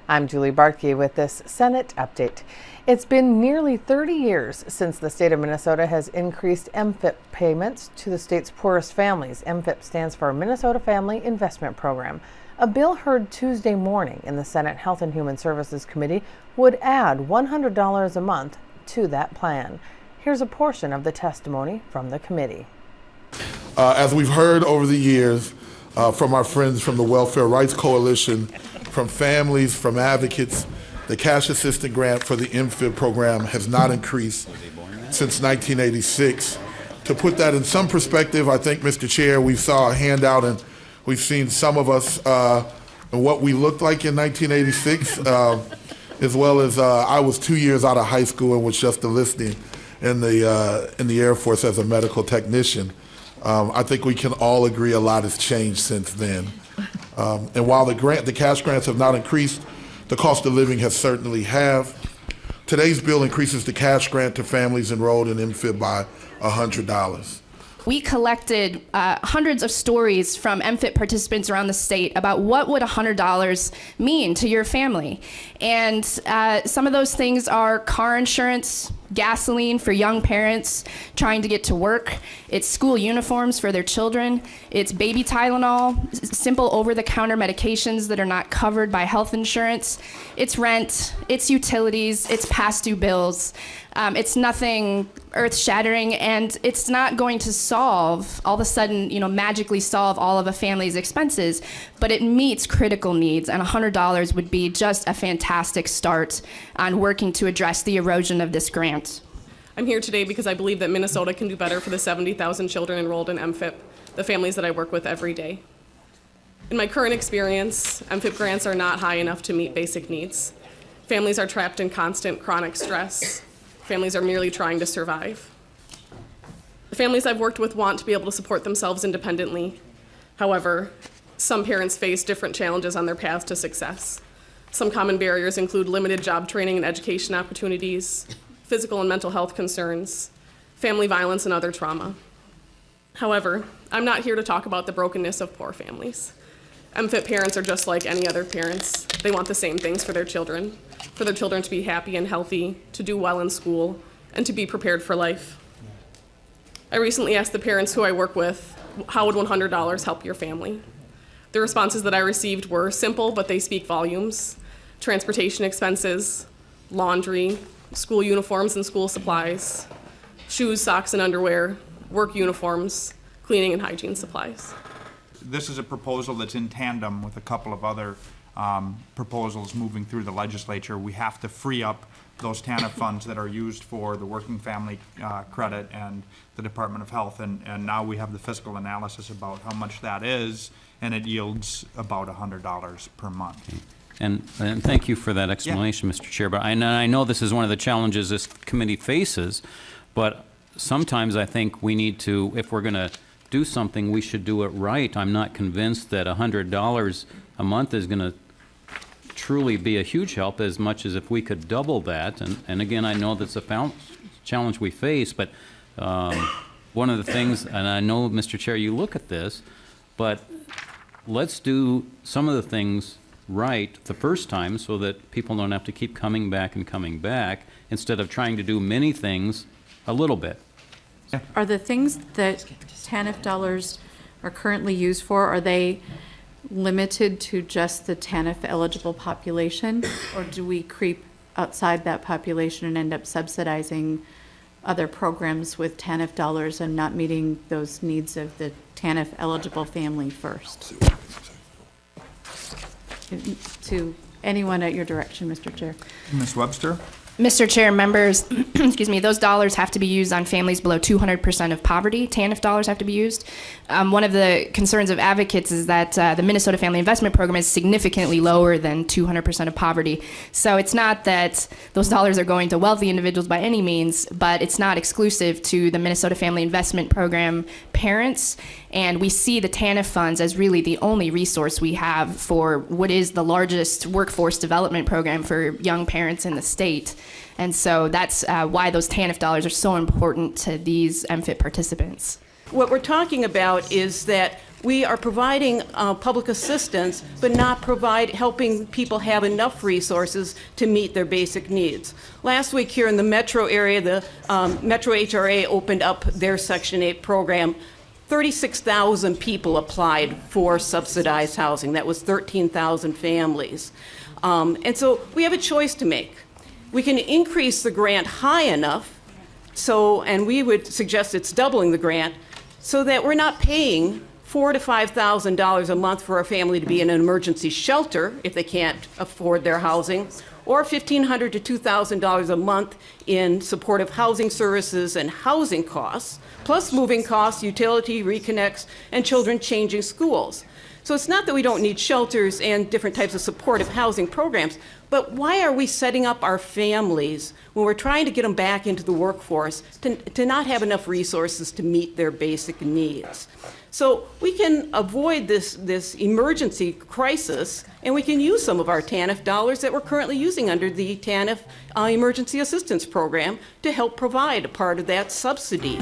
I'm Julie Bartkey with this Senate update. It's been nearly 30 years since the state of Minnesota has increased MFIP payments to the state's poorest families. MFIP stands for Minnesota Family Investment Program. A bill heard Tuesday morning in the Senate Health and Human Services Committee would add $100 a month to that plan. Here's a portion of the testimony from the committee. As we've heard over the years from our friends from the Welfare Rights Coalition, from families, from advocates, the cash assistance grant for the MFIP program has not increased since 1986. To put that in some perspective, I think, Mr. Chair, we saw a handout and we've seen some of us and what we looked like in 1986, as well as I was 2 years out of high school and was just enlisting in the Air Force as a medical technician. I think we can all agree a lot has changed since then. And while the cash grants have not increased, the cost of living has certainly have. Today's bill increases the cash grant to families enrolled in MFIP by $100. We collected hundreds of stories from MFIP participants around the state about what would $100 mean to your family. And some of those things are car insurance, gasoline for young parents trying to get to work. It's school uniforms for their children. It's baby Tylenol, simple over-the-counter medications that are not covered by health insurance. It's rent, it's utilities, it's past due bills. It's nothing earth-shattering, and it's not going to solve, all of a sudden, magically solve all of a family's expenses, but it meets critical needs, and $100 would be just a fantastic start on working to address the erosion of this grant. I'm here today because I believe that Minnesota can do better for the 70,000 children enrolled in MFIP, the families that I work with every day. In my current experience, MFIP grants are not high enough to meet basic needs. Families are trapped in constant chronic stress. Families are merely trying to survive. The families I've worked with want to be able to support themselves independently. However, some parents face different challenges on their path to success. Some common barriers include limited job training and education opportunities, physical and mental health concerns, family violence, and other trauma. However, I'm not here to talk about the brokenness of poor families. MFIP parents are just like any other parents. They want the same things for their children to be happy and healthy, to do well in school, and to be prepared for life. I recently asked the parents who I work with, how would $100 help your family? The responses that I received were simple, but they speak volumes. Transportation expenses, laundry, school uniforms and school supplies, shoes, socks, and underwear, work uniforms, cleaning and hygiene supplies. This is a proposal that's in tandem with a couple of other proposals moving through the legislature. We have to free up those TANF funds that are used for the working family credit and the Department of Health, and now we have the fiscal analysis about how much that is, and it yields about $100 per month. Okay. And thank you for that explanation, Mr. Chair. But I know this is one of the challenges this committee faces, but sometimes I think we need to, if we're going to do something, we should do it right. I'm not convinced that $100 a month is going to truly be a huge help, as much as if we could double that. And again, I know that's a challenge we face, but one of the things, and I know, Mr. Chair, you look at this, but let's do some of the things right the first time so that people don't have to keep coming back and coming back, instead of trying to do many things a little bit. Are the things that TANF dollars are currently used for, are they limited to just the TANF eligible population, or do we creep outside that population and end up subsidizing other programs with TANF dollars and not meeting those needs of the TANF eligible family first? To anyone at your direction, Mr. Chair. Ms. Webster? Mr. Chair, members, excuse me, those dollars have to be used on families below 200% of poverty. TANF dollars have to be used. One of the concerns of advocates is that the Minnesota Family Investment Program is significantly lower than 200% of poverty. So it's not that those dollars are going to wealthy individuals by any means, but it's not exclusive to the Minnesota Family Investment Program parents. And we see the TANF funds as really the only resource we have for what is the largest workforce development program for young parents in the state. And so that's why those TANF dollars are so important to these MFIP participants. What we're talking about is that we are providing public assistance, but not helping people have enough resources to meet their basic needs. Last week here in the metro area, the Metro HRA opened up their Section 8 program. 36,000 people applied for subsidized housing. That was 13,000 families. And so we have a choice to make. We can increase the grant high enough, and we would suggest it's doubling the grant, so that we're not paying $4,000 to $5,000 a month for a family to be in an emergency shelter if they can't afford their housing, or $1,500 to $2,000 a month in supportive housing services and housing costs, plus moving costs, utility reconnects, and children changing schools. So it's not that we don't need shelters and different types of supportive housing programs, but why are we setting up our families when we're trying to get them back into the workforce to not have enough resources to meet their basic needs? So we can avoid this emergency crisis, and we can use some of our TANF dollars that we're currently using under the TANF Emergency Assistance Program to help provide a part of that subsidy.